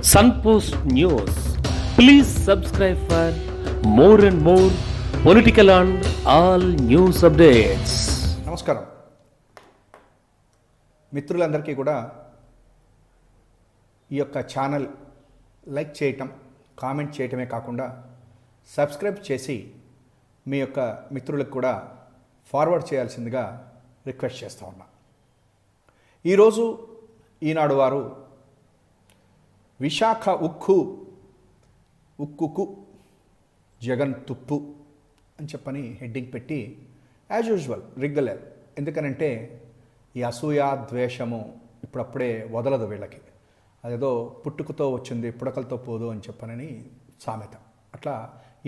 Sunpost News. Please subscribe for more and more political and all news updates. నమస్కారం మిత్రులందరికీ కూడా ఈ యొక్క ఛానల్ లైక్ చేయటం, కామెంట్ చేయటమే కాకుండా సబ్స్క్రైబ్ చేసి మీ యొక్క మిత్రులకు కూడా ఫార్వర్డ్ చేయాల్సిందిగా రిక్వెస్ట్ చేస్తూ ఉన్నా. ఈరోజు ఈనాడు వారు విశాఖ ఉక్కుకు జగన్ తుప్పు అని చెప్పని హెడ్డింగ్ పెట్టి యాజ్ యూజువల్ రెగ్యులర్. ఎందుకనంటే ఈ అసూయ ద్వేషము ఇప్పుడప్పుడే వదలదు వీళ్ళకి. అదేదో పుట్టుకతో వచ్చింది పుడకలతో పోదు అని చెప్పనని సామెత. అట్లా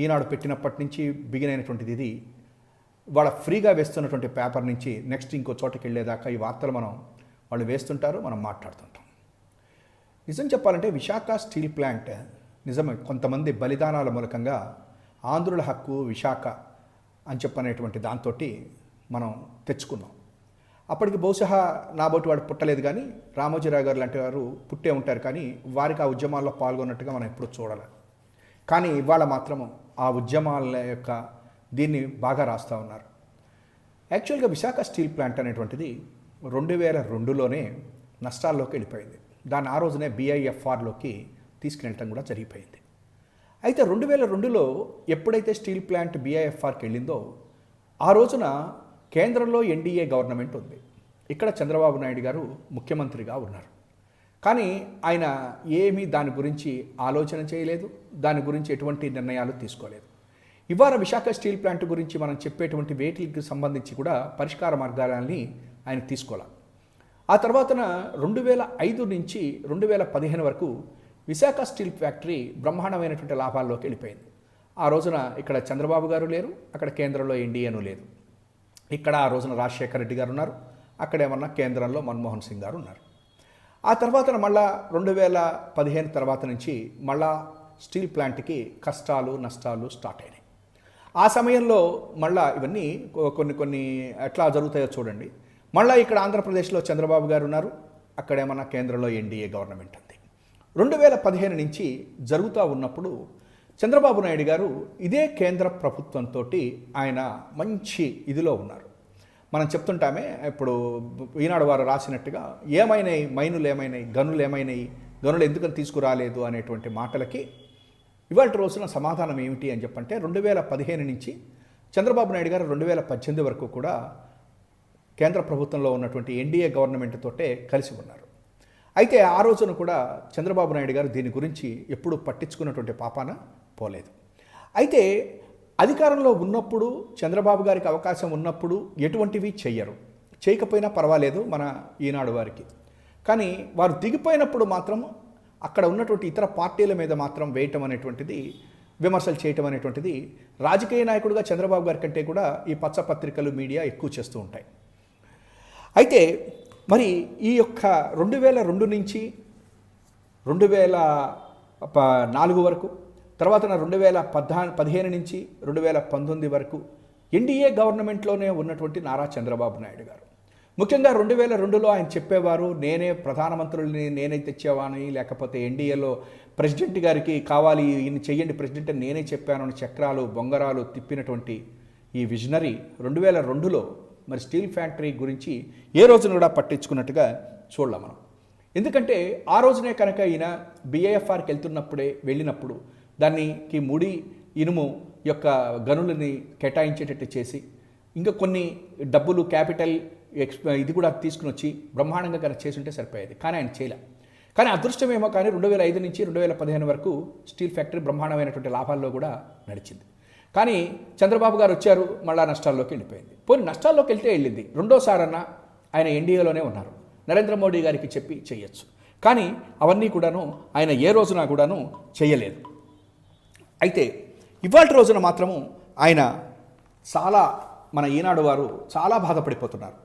ఈనాడు పెట్టినప్పటి నుంచి బిగినైనటువంటిది ఇది. వాళ్ళ ఫ్రీగా వేస్తున్నటువంటి పేపర్ నుంచి నెక్స్ట్ ఇంకో చోటకి వెళ్ళేదాకా ఈ వార్తలు వాళ్ళు వేస్తుంటారు, మనం మాట్లాడుతుంటాం. నిజం చెప్పాలంటే విశాఖ స్టీల్ ప్లాంట్ నిజమే కొంతమంది బలిదానాల మూలకంగా ఆంధ్రుల హక్కు విశాఖ అని చెప్పనేటువంటి దాంతో మనం తెచ్చుకున్నాం. అప్పటికి బహుశా నాబోటి వాడు పుట్టలేదు, కానీ రామోజీరావు గారు లాంటి వారు పుట్టే ఉంటారు, కానీ వారికి ఆ ఉద్యమాల్లో పాల్గొన్నట్టుగా మనం ఎప్పుడూ చూడాలి. కానీ ఇవాళ మాత్రము ఆ ఉద్యమాల యొక్క దీన్ని బాగా రాస్తూ ఉన్నారు. యాక్చువల్గా విశాఖ స్టీల్ ప్లాంట్ అనేటువంటిది 2002లోనే నష్టాల్లోకి వెళ్ళిపోయింది. దాన్ని ఆ రోజునే BIFRలోకి తీసుకువెళ్ళటం కూడా జరిగిపోయింది. అయితే 2002లో ఎప్పుడైతే స్టీల్ ప్లాంట్ BIFRకి వెళ్ళిందో ఆ రోజున కేంద్రంలో NDA గవర్నమెంట్ ఉంది. ఇక్కడ చంద్రబాబు నాయుడు గారు ముఖ్యమంత్రిగా ఉన్నారు. కానీ ఆయన ఏమీ దాని గురించి ఆలోచన చేయలేదు, దాని గురించి ఎటువంటి నిర్ణయాలు తీసుకోలేదు. ఇవాళ విశాఖ స్టీల్ ప్లాంట్ గురించి మనం చెప్పేటువంటి వేటికి సంబంధించి కూడా పరిష్కార మార్గాలని ఆయన తీసుకోవాలి. ఆ తర్వాతన 2005 నుంచి 2015 వరకు విశాఖ స్టీల్ ఫ్యాక్టరీ బ్రహ్మాండమైనటువంటి లాభాల్లోకి వెళ్ళిపోయింది. ఆ రోజున ఇక్కడ చంద్రబాబు గారు లేరు, అక్కడ కేంద్రంలో NDAను లేదు. ఇక్కడ ఆ రోజున రాజశేఖర రెడ్డి గారు ఉన్నారు, అక్కడేమన్నా కేంద్రంలో మన్మోహన్ సింగ్ గారు ఉన్నారు. ఆ తర్వాత మళ్ళా 2015 తర్వాత నుంచి మళ్ళా స్టీల్ ప్లాంట్కి కష్టాలు నష్టాలు స్టార్ట్ అయినాయి. ఆ సమయంలో మళ్ళా ఇవన్నీ కొన్ని ఎట్లా జరుగుతాయో చూడండి. మళ్ళీ ఇక్కడ ఆంధ్రప్రదేశ్లో చంద్రబాబు గారు ఉన్నారు, అక్కడేమన్నా కేంద్రంలో NDA గవర్నమెంట్ ఉంది. 2015 నుంచి జరుగుతూ ఉన్నప్పుడు చంద్రబాబు నాయుడు గారు ఇదే కేంద్ర ప్రభుత్వంతో ఆయన మంచి ఇదిలో ఉన్నారు. మనం చెప్తుంటామే, ఇప్పుడు ఈనాడు వారు రాసినట్టుగా ఏమైనాయి మైనులు ఏమైనాయి, గనులు ఏమైనాయి, గనులు ఎందుకని తీసుకురాలేదు అనేటువంటి మాటలకి ఇవాళ రోజున సమాధానం ఏమిటి అని చెప్పంటే 2015 నుంచి చంద్రబాబు నాయుడు గారు 2018 వరకు కూడా కేంద్ర ప్రభుత్వంలో ఉన్నటువంటి NDA గవర్నమెంట్ తోటే కలిసి ఉన్నారు. అయితే ఆ రోజున కూడా చంద్రబాబు నాయుడు గారు దీని గురించి ఎప్పుడూ పట్టించుకున్నటువంటి పాపాన పోలేదు. అయితే అధికారంలో ఉన్నప్పుడు చంద్రబాబు గారికి అవకాశం ఉన్నప్పుడు ఎటువంటివి చెయ్యరు, చేయకపోయినా పర్వాలేదు మన ఈనాడు వారికి. కానీ వారు దిగిపోయినప్పుడు మాత్రం అక్కడ ఉన్నటువంటి ఇతర పార్టీల మీద మాత్రం వేయటం అనేటువంటిది, విమర్శలు చేయటం అనేటువంటిది రాజకీయ నాయకుడిగా చంద్రబాబు గారి కంటే కూడా ఈ పచ్చపత్రికలు మీడియా ఎక్కువ చేస్తూ ఉంటాయి. అయితే మరి ఈ యొక్క 2002 నుంచి 2004 వరకు, తర్వాత 2015 నుంచి 2019 వరకు NDA గవర్నమెంట్లోనే ఉన్నటువంటి నారా చంద్రబాబు నాయుడు గారు ముఖ్యంగా 2002లో ఆయన చెప్పేవారు, నేనే ప్రధానమంత్రుల్ని నేనే తెచ్చేవాని, లేకపోతే NDAలో ప్రెసిడెంట్ గారికి కావాలి ఈయన చెయ్యండి ప్రెసిడెంట్ నేనే చెప్పాను అని చక్రాలు బొంగరాలు తిప్పినటువంటి ఈ విజనరీ 2002లో మరి స్టీల్ ఫ్యాక్టరీ గురించి ఏ రోజున కూడా పట్టించుకున్నట్టుగా చూడలేం మనం. ఎందుకంటే ఆ రోజునే కనుక ఈయన BIFRకి వెళ్ళినప్పుడు దానికి ముడి ఇనుము యొక్క గనులని కేటాయించేటట్టు చేసి ఇంకా కొన్ని డబ్బులు క్యాపిటల్ ఇది కూడా తీసుకుని వచ్చి బ్రహ్మాండంగా కనుక చేసి ఉంటే సరిపోయేది. కానీ ఆయన చేయలే. కానీ అదృష్టమేమో కానీ 2005 నుంచి 2015 వరకు స్టీల్ ఫ్యాక్టరీ బ్రహ్మాండమైనటువంటి లాభాల్లో కూడా నడిచింది. కానీ చంద్రబాబు గారు వచ్చారు, మళ్ళా నష్టాల్లోకి వెళ్ళిపోయింది. పోనీ నష్టాల్లోకి వెళ్ళింది, రెండోసారన్నా ఆయన NDAలోనే ఉన్నారు, నరేంద్ర మోడీ గారికి చెప్పి చేయొచ్చు. కానీ అవన్నీ కూడాను ఆయన ఏ రోజున కూడాను చేయలేదు. అయితే ఇవాళ రోజున మాత్రము ఆయన చాలా మన ఈనాడు వారు చాలా బాధపడిపోతున్నారు.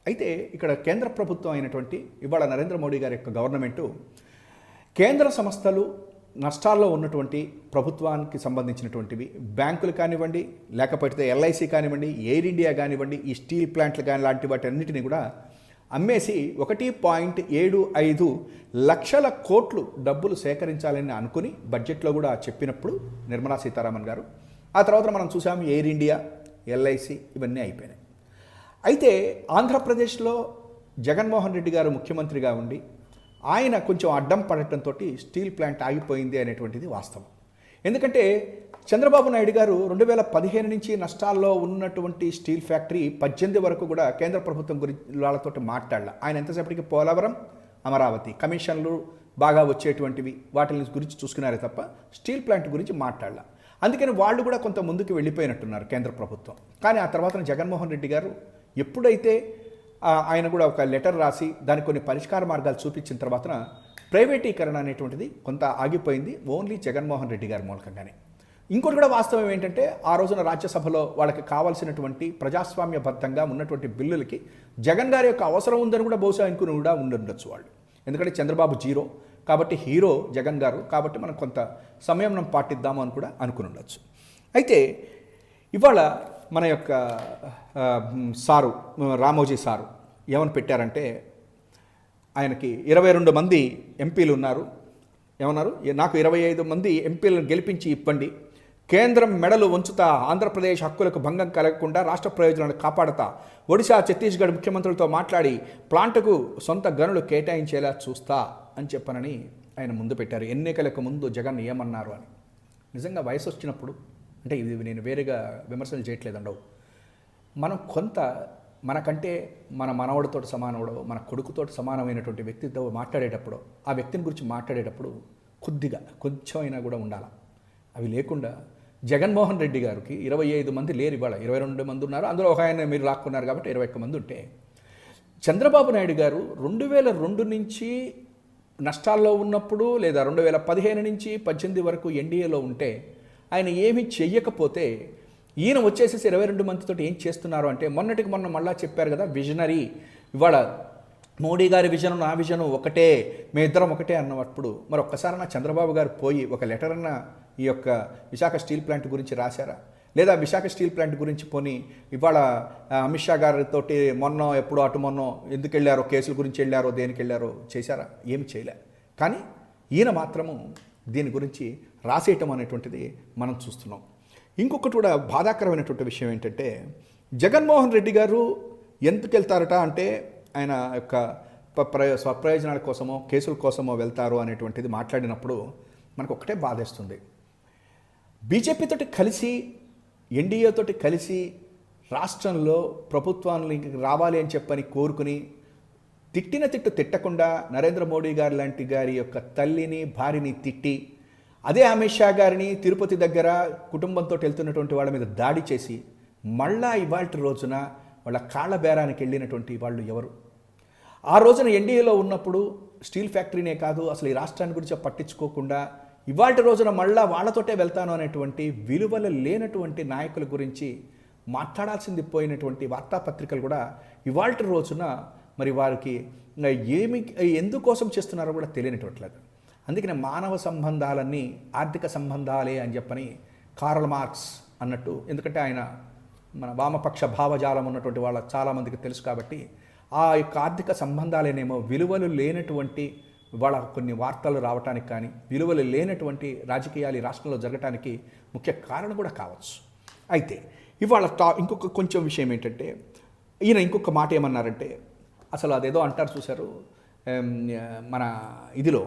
అయితే ఇక్కడ కేంద్ర ప్రభుత్వం అయినటువంటి ఇవాళ నరేంద్ర మోడీ గారి యొక్క గవర్నమెంటు కేంద్ర సంస్థలు నష్టాల్లో ఉన్నటువంటి ప్రభుత్వానికి సంబంధించినటువంటివి బ్యాంకులు కానివ్వండి, లేకపోతే LIC కానివ్వండి, ఎయిర్ ఇండియా కానివ్వండి, ఈ స్టీల్ ప్లాంట్లు కానీ లాంటి వాటి అన్నిటిని కూడా అమ్మేసి 1.75 లక్షల కోట్లు డబ్బులు సేకరించాలని అనుకుని బడ్జెట్లో కూడా చెప్పినప్పుడు నిర్మలా సీతారామన్ గారు, ఆ తర్వాత మనం చూసాము ఎయిర్ ఇండియా, ఎల్ఐసి ఇవన్నీ అయిపోయినాయి. అయితే ఆంధ్రప్రదేశ్లో జగన్మోహన్ రెడ్డి గారు ముఖ్యమంత్రిగా ఉండి ఆయన కొంచెం అడ్డం పడటంతో స్టీల్ ప్లాంట్ ఆగిపోయింది అనేటువంటిది వాస్తవం. ఎందుకంటే చంద్రబాబు నాయుడు గారు 2015 నుంచి నష్టాల్లో ఉన్నటువంటి స్టీల్ ఫ్యాక్టరీ 18 వరకు కూడా కేంద్ర ప్రభుత్వం గురించి వాళ్ళతో మాట్లాడాల. ఆయన ఎంతసేపటికి పోలవరం, అమరావతి కమిషన్లు బాగా వచ్చేటువంటివి వాటిని గురించి చూసుకున్నారే తప్ప స్టీల్ ప్లాంట్ గురించి మాట్లాడాల. అందుకని వాళ్ళు కూడా కొంత ముందుకు వెళ్ళిపోయినట్టున్నారు కేంద్ర ప్రభుత్వం. కానీ ఆ తర్వాత జగన్మోహన్ రెడ్డి గారు ఎప్పుడైతే ఆయన కూడా ఒక లెటర్ రాసి దానికి కొన్ని పరిష్కార మార్గాలు చూపించిన తర్వాత ప్రైవేటీకరణ అనేటువంటిది కొంత ఆగిపోయింది, ఓన్లీ జగన్మోహన్ రెడ్డి గారి మూలకంగానే. ఇంకోటి కూడా వాస్తవం ఏంటంటే ఆ రోజున రాజ్యసభలో వాళ్ళకి కావాల్సినటువంటి ప్రజాస్వామ్యబద్ధంగా ఉన్నటువంటి బిల్లులకి జగన్ గారి యొక్క అవసరం ఉందని కూడా బహుశా అనుకుని కూడా ఉండొచ్చు వాళ్ళు. ఎందుకంటే చంద్రబాబు జీరో కాబట్టి హీరో జగన్ గారు, కాబట్టి మనం కొంత సమయం పాటిద్దాము అని కూడా అనుకుని ఉండొచ్చు. అయితే ఇవాళ మన యొక్క సారు రామోజీ సారు ఏమని పెట్టారంటే, ఆయనకి 22 మంది ఎంపీలు ఉన్నారు, ఏమన్నారు, నాకు 25 మంది ఎంపీలను గెలిపించి ఇవ్వండి, కేంద్రం మెడలు వంచుతా, ఆంధ్రప్రదేశ్ హక్కులకు భంగం కలగకుండా రాష్ట్ర ప్రయోజనాలను కాపాడతా, ఒడిశా ఛత్తీస్గఢ్ ముఖ్యమంత్రులతో మాట్లాడి ప్లాంట్కు సొంత గనులు కేటాయించేలా చూస్తా అని చెప్పనని ఆయన ముందు పెట్టారు. ఎన్నికలకు ముందు జగన్ ఏమన్నారు అని. నిజంగా వయసు వచ్చినప్పుడు, అంటే ఇది నేను వేరేగా విమర్శలు చేయట్లేదండవు, మనం కొంత మనకంటే మన మనవడితో సమానవడో మన కొడుకుతో సమానమైనటువంటి వ్యక్తితో మాట్లాడేటప్పుడు, ఆ వ్యక్తిని గురించి మాట్లాడేటప్పుడు కొద్దిగా కొంచెం అయినా కూడా ఉండాలి. అవి లేకుండా జగన్మోహన్ రెడ్డి గారికి 25 మంది లేరు, ఇవాళ 22 మంది ఉన్నారు, అందులో ఒక ఆయన మీరు లాక్కున్నారు కాబట్టి 21 మంది ఉంటే, చంద్రబాబు నాయుడు గారు 2002 నుంచి నష్టాల్లో ఉన్నప్పుడు లేదా 2015 నుంచి 18 వరకు ఎన్డీఏలో ఉంటే ఆయన ఏమీ చెయ్యకపోతే ఈయన వచ్చేసేసి 22 మందితో ఏం చేస్తున్నారు అంటే, మొన్నటికి మొన్న మళ్ళా చెప్పారు కదా విజనరీ, ఇవాళ మోడీ గారి విజను నా విజను ఒకటే, మేమిద్దరం ఒకటే అన్నప్పుడు మరి ఒక్కసారి నా చంద్రబాబు గారు పోయి ఒక లెటర్ అన్న ఈ యొక్క విశాఖ స్టీల్ ప్లాంట్ గురించి రాశారా? లేదా విశాఖ స్టీల్ ప్లాంట్ గురించి పోనీ ఇవాళ అమిత్ షా గారితో మొన్న ఎప్పుడో అటు మొన్న ఎందుకు వెళ్ళారో, కేసుల గురించి వెళ్ళారో, దేనికి వెళ్ళారో చేశారా? ఏమి చేయలే. కానీ ఈయన మాత్రము దీని గురించి రాసేయటం అనేటువంటిది మనం చూస్తున్నాం. ఇంకొకటి కూడా బాధాకరమైనటువంటి విషయం ఏంటంటే, జగన్మోహన్ రెడ్డి గారు ఎందుకు వెళ్తారట అంటే ఆయన యొక్క స్వప్రయోజనాల కోసమో కేసుల కోసమో వెళ్తారు అనేటువంటిది మాట్లాడినప్పుడు మనకు ఒకటే బాధేస్తుంది. బీజేపీతోటి కలిసి ఎన్డీఏతోటి కలిసి రాష్ట్రంలో ప్రభుత్వాన్ని రావాలి అని చెప్పని కోరుకుని తిట్టిన తిట్టకుండా నరేంద్ర మోడీ గారు లాంటి గారి యొక్క తల్లిని భార్యని తిట్టి, అదే అమిత్ షా గారిని తిరుపతి దగ్గర కుటుంబంతో వెళ్తున్నటువంటి వాళ్ళ మీద దాడి చేసి మళ్ళా ఇవాల్టి రోజున వాళ్ళ కాళ్ళ బేరానికి వెళ్ళినటువంటి వాళ్ళు ఎవరు? ఆ రోజున ఎన్డీఏలో ఉన్నప్పుడు స్టీల్ ఫ్యాక్టరీనే కాదు అసలు ఈ రాష్ట్రాన్ని గురించి పట్టించుకోకుండా ఇవాల్టి రోజున మళ్ళా వాళ్ళతోటే వెళ్తాను అనేటువంటి విలువలు లేనటువంటి నాయకుల గురించి మాట్లాడాల్సింది పోయినటువంటి వార్తాపత్రికలు కూడా ఇవాల్టి రోజున మరి వారికి ఎందుకోసం చేస్తున్నారో కూడా తెలియనిటట్లేదు. అందుకనే మానవ సంబంధాలన్నీ ఆర్థిక సంబంధాలే అని చెప్పని కార్ల్ మార్క్స్ అన్నట్టు, ఎందుకంటే ఆయన మన వామపక్ష భావజాలం ఉన్నటువంటి వాళ్ళ చాలామందికి తెలుసు కాబట్టి, ఆ యొక్క ఆర్థిక సంబంధాలేనేమో విలువలు లేనటువంటి వాళ్ళ కొన్ని వార్తలు రావడానికి కానీ విలువలు లేనటువంటి రాజకీయాలు ఈ రాష్ట్రంలో జరగటానికి ముఖ్య కారణం కూడా కావచ్చు. అయితే ఇవాళ ఇంకొక కొంచెం విషయం ఏంటంటే, ఈయన ఇంకొక మాట ఏమన్నారంటే, అసలు అదేదో అంటారు చూశారు మన ఇదిలో,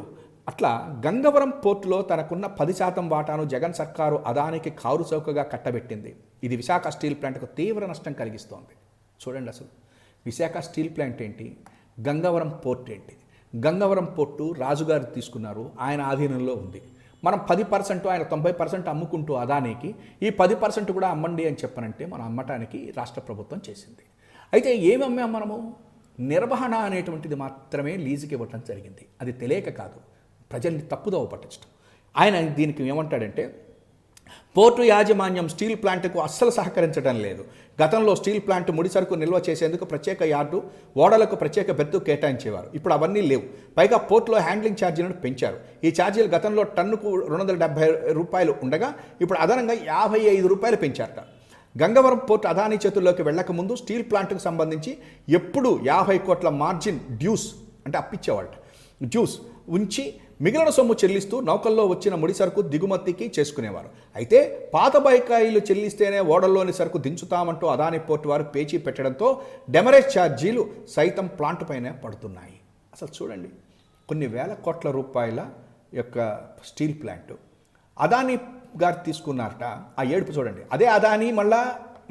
అట్లా గంగవరం పోర్టులో తనకున్న 10% వాటాను జగన్ సర్కారు అదానికి కారు చౌకగా కట్టబెట్టింది. ఇది విశాఖ స్టీల్ ప్లాంట్కు తీవ్ర నష్టం కలిగిస్తోంది. చూడండి, అసలు విశాఖ స్టీల్ ప్లాంట్ ఏంటి, గంగవరం పోర్ట్ ఏంటి? గంగవరం పోర్టు రాజుగారు తీసుకున్నారు, ఆయన ఆధీనంలో ఉంది. మనం 10%, ఆయన 90% అమ్ముకుంటూ అదానికి ఈ 10% కూడా అమ్మండి అని చెప్పనంటే మనం అమ్మటానికి రాష్ట్ర ప్రభుత్వం చేసింది. అయితే ఏమి అమ్మాం మనము? నిర్వహణ అనేటువంటిది మాత్రమే లీజుకి ఇవ్వటం జరిగింది. అది తెలియక కాదు, ప్రజల్ని తప్పుదోవ పట్టించడం. ఆయన దీనికి ఏమంటాడంటే, పోర్టు యాజమాన్యం స్టీల్ ప్లాంట్కు అస్సలు సహకరించడం లేదు. గతంలో స్టీల్ ప్లాంట్ ముడి సరుకు నిల్వ చేసేందుకు ప్రత్యేక యార్డు, ఓడలకు ప్రత్యేక బెర్తు కేటాయించేవారు. ఇప్పుడు అవన్నీ లేవు. పైగా పోర్టులో హ్యాండ్లింగ్ ఛార్జీలను పెంచారు. ఈ ఛార్జీలు గతంలో టన్నుకు 270 రూపాయలు ఉండగా ఇప్పుడు అదనంగా 55 రూపాయలు పెంచారట. గంగవరం పోర్ట్ అదానీ చేతుల్లోకి వెళ్లకముందు స్టీల్ ప్లాంట్కు సంబంధించి ఎప్పుడు 50 కోట్ల మార్జిన్ డ్యూస్ అంటే అప్పిచ్చేవాళ్ళు డ్యూస్ ఉంచి మిగిలిన సొమ్ము చెల్లిస్తూ నౌకల్లో వచ్చిన ముడి సరుకు దిగుమతికి చేసుకునేవారు. అయితే పాత బకాయిలు చెల్లిస్తేనే ఓడల్లోని సరుకు దించుతామంటూ అదానీ పోర్టు వారు పేచీ పెట్టడంతో డెమరేజ్ ఛార్జీలు సైతం ప్లాంట్ పైనే పడుతున్నాయి. అసలు చూడండి, కొన్ని వేల కోట్ల రూపాయల యొక్క స్టీల్ ప్లాంట్ అదానీ గారు తీసుకున్నారట. ఆ ఏడుపు చూడండి. అదే అదానీ మళ్ళా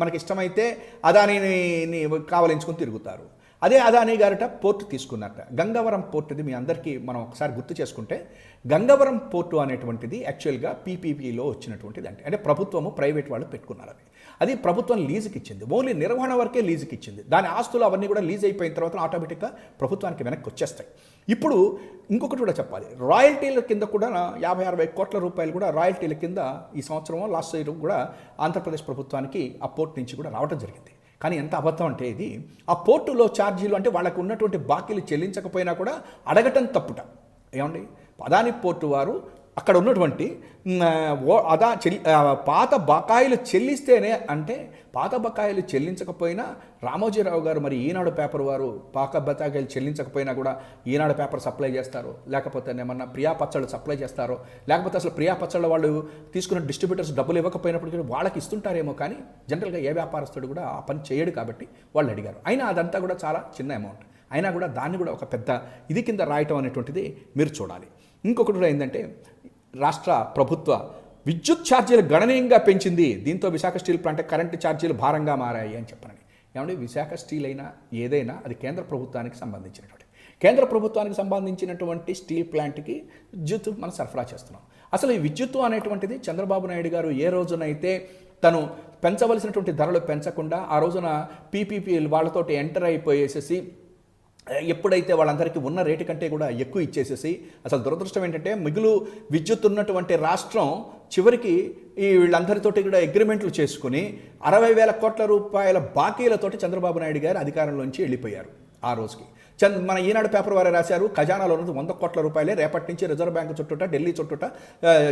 మనకి ఇష్టమైతే అదానీని కావలించుకొని తిరుగుతారు. అదే అదానీ గారట పోర్టు తీసుకున్నారట. గంగవరం పోర్టుది మీ అందరికీ మనం ఒకసారి గుర్తు చేసుకుంటే, గంగవరం పోర్టు అనేటువంటిది యాక్చువల్గా పీపీపీలో వచ్చినటువంటిది. అంటే ప్రభుత్వము ప్రైవేట్ వాళ్ళు పెట్టుకున్నారు. అది ప్రభుత్వం లీజుకి ఇచ్చింది. ఓన్లీ నిర్వహణ వరకే లీజుకి ఇచ్చింది. దాని ఆస్తులు అవన్నీ కూడా లీజ్ అయిపోయిన తర్వాత ఆటోమేటిక్గా ప్రభుత్వానికి వెనక్కి వచ్చేస్తాయి. ఇప్పుడు ఇంకొకటి కూడా చెప్పాలి, రాయల్టీల కింద కూడా 50-60 కోట్ల రూపాయలు కూడా రాయల్టీల కింద ఈ సంవత్సరం లాస్ట్ ఇయర్ కూడా ఆంధ్రప్రదేశ్ ప్రభుత్వానికి ఆ పోర్టు నుంచి కూడా రావడం జరిగింది. కానీ ఎంత అబద్ధం అంటే ఇది, ఆ పోర్టులో ఛార్జీలు అంటే వాళ్ళకు ఉన్నటువంటి బాకీలు చెల్లించకపోయినా కూడా అడగటం తప్పుట. ఏమండి, అదానీ పోర్టు వారు అక్కడ ఉన్నటువంటి పాత బకాయిలు చెల్లిస్తేనే, అంటే పాత బకాయిలు చెల్లించకపోయినా రామోజీరావు గారు మరి ఈనాడు పేపర్ వారు పాత బకాయిలు చెల్లించకపోయినా కూడా ఈనాడు పేపర్ సప్లై చేస్తారు, లేకపోతే ఏమన్నా ప్రియా పచ్చళ్ళు సప్లై చేస్తారో, లేకపోతే అసలు ప్రియా పచ్చళ్ళ వాళ్ళు తీసుకున్న డిస్ట్రిబ్యూటర్స్ డబ్బులు ఇవ్వకపోయినప్పటికీ వాళ్ళకి ఇస్తుంటారేమో. కానీ జనరల్గా ఏ వ్యాపారస్తుడు కూడా ఆ పని చేయడు కాబట్టి వాళ్ళు అడిగారు. అయినా అదంతా కూడా చాలా చిన్న అమౌంట్ అయినా కూడా దాన్ని కూడా ఒక పెద్ద ఇది కింద రాయటం అనేటువంటిది మీరు చూడాలి. ఇంకొకటి కూడా ఏంటంటే, రాష్ట్ర ప్రభుత్వ విద్యుత్ ఛార్జీలు గణనీయంగా పెంచింది. దీంతో విశాఖ స్టీల్ ప్లాంట్ కరెంటు ఛార్జీలు భారంగా మారాయి అని చెప్పనని. ఏమంటే, విశాఖ స్టీల్ అయినా ఏదైనా అది కేంద్ర ప్రభుత్వానికి సంబంధించినటువంటి స్టీల్ ప్లాంట్కి విద్యుత్ మనం సరఫరా చేస్తున్నాం. అసలు ఈ విద్యుత్తు అనేటువంటిది చంద్రబాబు నాయుడు గారు ఏ రోజునైతే తను పెంచవలసినటువంటి ధరలు పెంచకుండా ఆ రోజున పీపీపీ వాళ్ళతోటి ఎంటర్ అయిపోయేసేసి ఎప్పుడైతే వాళ్ళందరికీ ఉన్న రేటు కంటే కూడా ఎక్కువ ఇచ్చేసేసి, అసలు దురదృష్టం ఏంటంటే మిగులు విద్యుత్ ఉన్నటువంటి రాష్ట్రం చివరికి ఈ వీళ్ళందరితోటి కూడా అగ్రిమెంట్లు చేసుకుని 60,000 కోట్ల రూపాయల బాకీలతోటి చంద్రబాబు నాయుడు గారు అధికారంలోంచి వెళ్ళిపోయారు. ఆ రోజుకి మన ఈనాడు పేపర్ వారే రాశారు, ఖజానాలో ఉన్నది 100 కోట్ల రూపాయలే, రేపటి నుంచి రిజర్వ్ బ్యాంకు చుట్టూట ఢిల్లీ చుట్టూట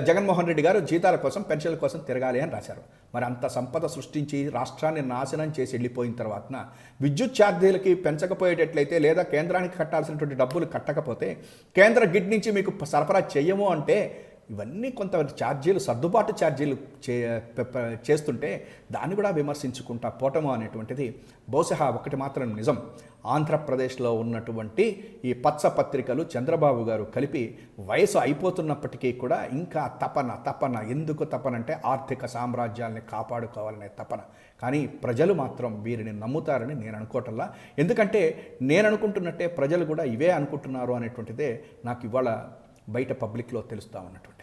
జగన్మోహన్ రెడ్డి గారు జీతాల కోసం పెన్షన్ల కోసం తిరగాలి అని రాశారు. మరి అంత సంపద సృష్టించి రాష్ట్రాన్ని నాశనం చేసి వెళ్ళిపోయిన తర్వాత విద్యుత్ ఛార్జీలకి పెంచకపోయేటట్లయితే, లేదా కేంద్రానికి కట్టాల్సినటువంటి డబ్బులు కట్టకపోతే కేంద్ర గిడ్ నుంచి మీకు సరఫరా చేయము అంటే, ఇవన్నీ కొంత ఛార్జీలు సర్దుబాటు ఛార్జీలు చేస్తుంటే దాన్ని కూడా విమర్శించుకుంటా పోవటము అనేటువంటిది బహుశా ఒకటి మాత్రం నిజం. ఆంధ్రప్రదేశ్లో ఉన్నటువంటి ఈ పచ్చ పత్రికలు చంద్రబాబు గారు కలిపి వయసు అయిపోతున్నప్పటికీ కూడా ఇంకా తపన ఎందుకు తపనంటే ఆర్థిక సామ్రాజ్యాల్ని కాపాడుకోవాలనే తపన. కానీ ప్రజలు మాత్రం వీరిని నమ్ముతారని నేను అనుకోవటంలా. ఎందుకంటే నేను అనుకుంటున్నట్టే ప్రజలు కూడా ఇవే అనుకుంటున్నారు అనేటువంటిదే నాకు ఇవాళ బయట పబ్లిక్లో తెలుస్తూ ఉన్నటువంటి